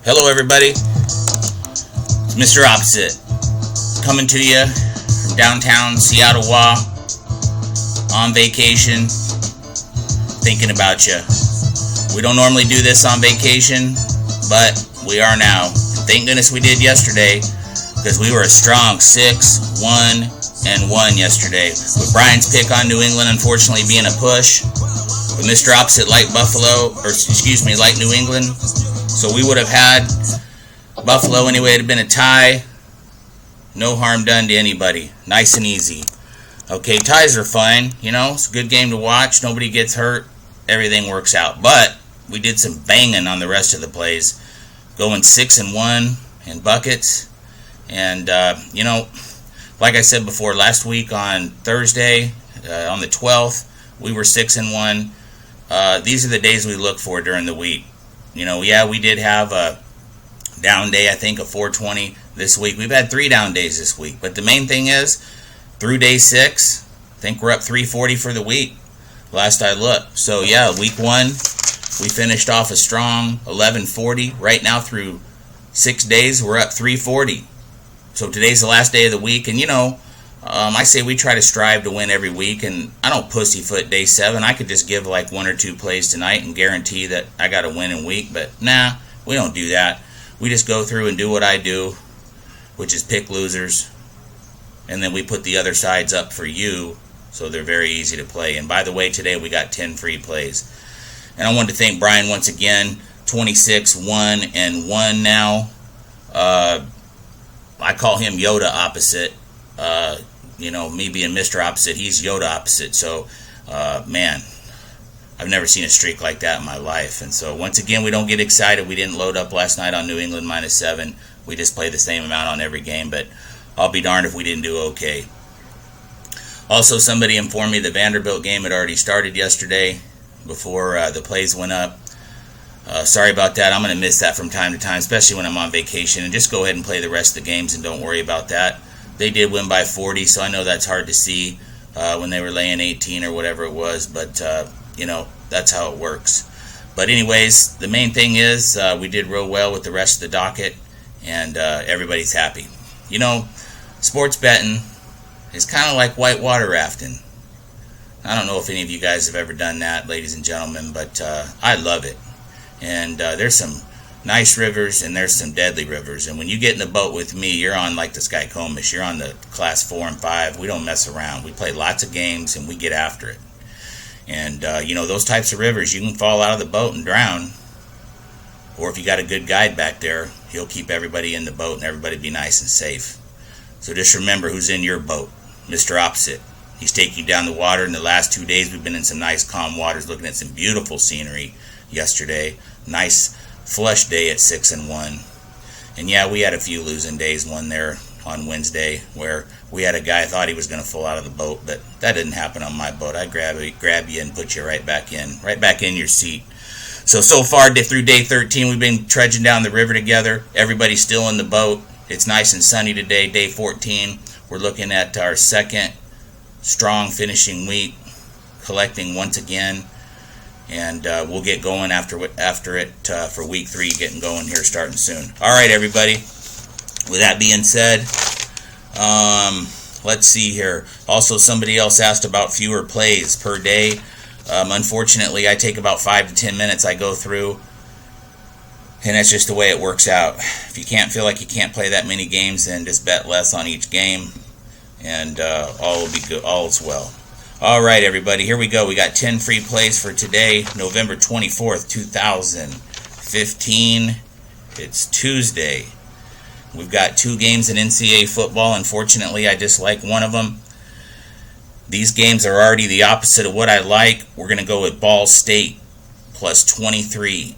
Hello, everybody. It's Mr. Opposite coming to you from downtown Seattle on vacation, thinking about you. We don't normally do this on vacation, but we are now. Thank goodness we did yesterday, because we were a strong 6-1-1 yesterday. With Brian's pick on New England unfortunately being a push, but Mr. Opposite liked liked New England. So we would have had Buffalo anyway. It had been a tie. No harm done to anybody. Nice and easy. Okay, ties are fine. It's a good game to watch. Nobody gets hurt. Everything works out. But we did some banging on the rest of the plays, going 6-1 in buckets. And, like I said before, last week on Thursday, on the 12th, we were 6-1. These are the days we look for during the week. We did have a down day, I think, of 420 this week. We've had 3 down days this week. But the main thing is, through day 6, I think we're up 340 for the week, last I looked. So, week 1, we finished off a strong 1140. Right now, through 6 days, we're up 340. So today's the last day of the week. And, I say we try to strive to win every week, and I don't pussyfoot day 7. I could just give like 1 or 2 plays tonight and guarantee that I got a winning week, but nah, we don't do that. We just go through and do what I do, which is pick losers, and then we put the other sides up for you, so they're very easy to play. And by the way, today we got 10 free plays. And I wanted to thank Brian once again. 26-1-1 now. I call him Yoda Opposite. Me being Mr. Opposite, he's Yoda Opposite. So, man, I've never seen a streak like that in my life. And so, once again, we don't get excited. We didn't load up last night on New England -7. We just play the same amount on every game. But I'll be darned if we didn't do okay. Also, somebody informed me the Vanderbilt game had already started yesterday before the plays went up. Sorry about that. I'm going to miss that from time to time, especially when I'm on vacation. And just go ahead and play the rest of the games and don't worry about that. They did win by 40, so I know that's hard to see when they were laying 18 or whatever it was. But, that's how it works. But anyways, the main thing is we did real well with the rest of the docket, and everybody's happy. Sports betting is kind of like whitewater rafting. I don't know if any of you guys have ever done that, ladies and gentlemen, but I love it. And there's some nice rivers and there's some deadly rivers. And when you get in the boat with me, you're on like the Skycomish. You're on the class 4 and 5. We don't mess around. We play lots of games and we get after it. And, those types of rivers, you can fall out of the boat and drown. Or if you got a good guide back there, he'll keep everybody in the boat and everybody be nice and safe. So just remember who's in your boat. Mr. Opposite. He's taking you down the water. In the last 2 days, we've been in some nice calm waters looking at some beautiful scenery yesterday. Nice flush day at 6-1. And we had a few losing days. One there on Wednesday where we had a guy thought he was going to fall out of the boat, but that didn't happen on my boat. I grab you and put you right back in your seat. So far through day 13, we've been trudging down the river together. Everybody's still in the boat. It's nice and sunny today. Day 14, we're looking at our second strong finishing week, collecting once again. And we'll get going after it for week 3, getting going here starting soon. All right, everybody. With that being said, let's see here. Also, somebody else asked about fewer plays per day. Unfortunately, I take about 5 to 10 minutes. I go through, and that's just the way it works out. If you feel like you can't play that many games, then just bet less on each game, and all will be good. All is well. All right, everybody, here we go. We got 10 free plays for today, November 24th, 2015. It's Tuesday. We've got 2 games in NCAA football. Unfortunately, I dislike one of them. These games are already the opposite of what I like. We're going to go with Ball State plus 23.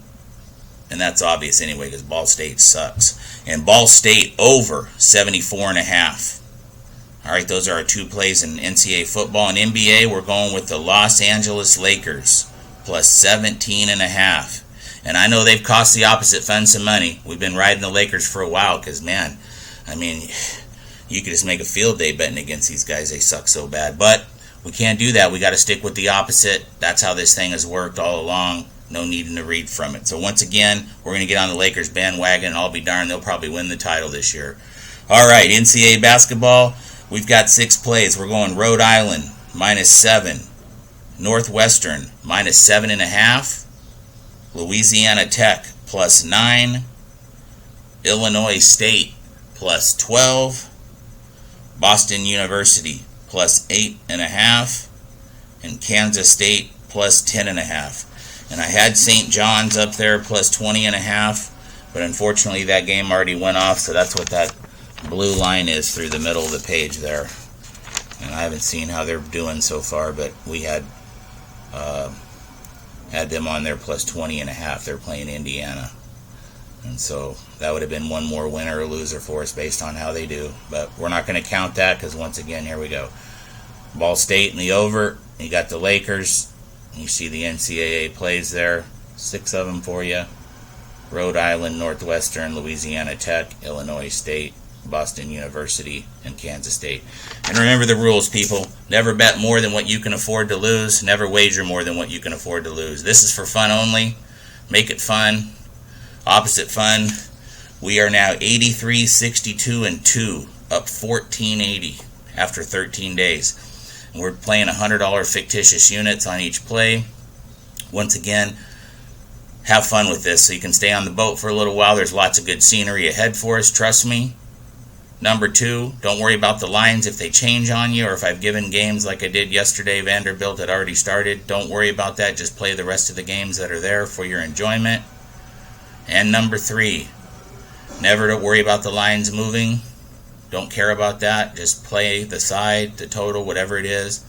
And that's obvious anyway because Ball State sucks. And Ball State over 74.5. All right, those are our 2 plays in NCAA football. In NBA, we're going with the Los Angeles Lakers plus 17.5. And I know they've cost the opposite fund some money. We've been riding the Lakers for a while because, man, you could just make a field day betting against these guys. They suck so bad. But we can't do that. We got to stick with the opposite. That's how this thing has worked all along. No needing to read from it. So once again, we're going to get on the Lakers bandwagon, and I'll be darned, they'll probably win the title this year. All right, NCAA basketball, we've got 6 plays. We're going Rhode Island, -7. Northwestern, -7.5. Louisiana Tech, +9. Illinois State, +12. Boston University, +8.5. And Kansas State, +10.5. And I had St. John's up there, +20.5. But unfortunately, that game already went off, so that's what that blue line is through the middle of the page there. And I haven't seen how they're doing so far, but we had them on there +20.5. They're playing Indiana. And so that would have been one more winner or loser for us based on how they do. But we're not going to count that because, once again, here we go. Ball State in the over. You got the Lakers. You see the NCAA plays there. 6 of them for you. Rhode Island, Northwestern, Louisiana Tech, Illinois State, Boston University, and Kansas State. And remember the rules, people. Never bet more than what you can afford to lose. Never wager more than what you can afford to lose. This is for fun only. Make it fun. Opposite fun. We are now 83, 62, and 2, up 1480 after 13 days. And we're playing $100 fictitious units on each play. Once again, have fun with this so you can stay on the boat for a little while. There's lots of good scenery ahead for us, trust me. Number 2, don't worry about the lines if they change on you, or if I've given games like I did yesterday. Vanderbilt had already started. Don't worry about that. Just play the rest of the games that are there for your enjoyment. And number 3, never to worry about the lines moving. Don't care about that. Just play the side, the total, whatever it is.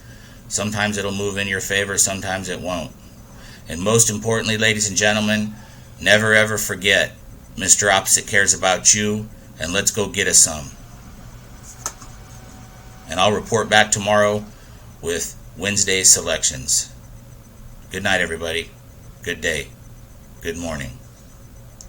Sometimes it'll move in your favor, sometimes it won't. And most importantly, ladies and gentlemen, never ever forget, Mr. Opposite cares about you, and let's go get us some. And I'll report back tomorrow with Wednesday's selections. Good night, everybody. Good day. Good morning.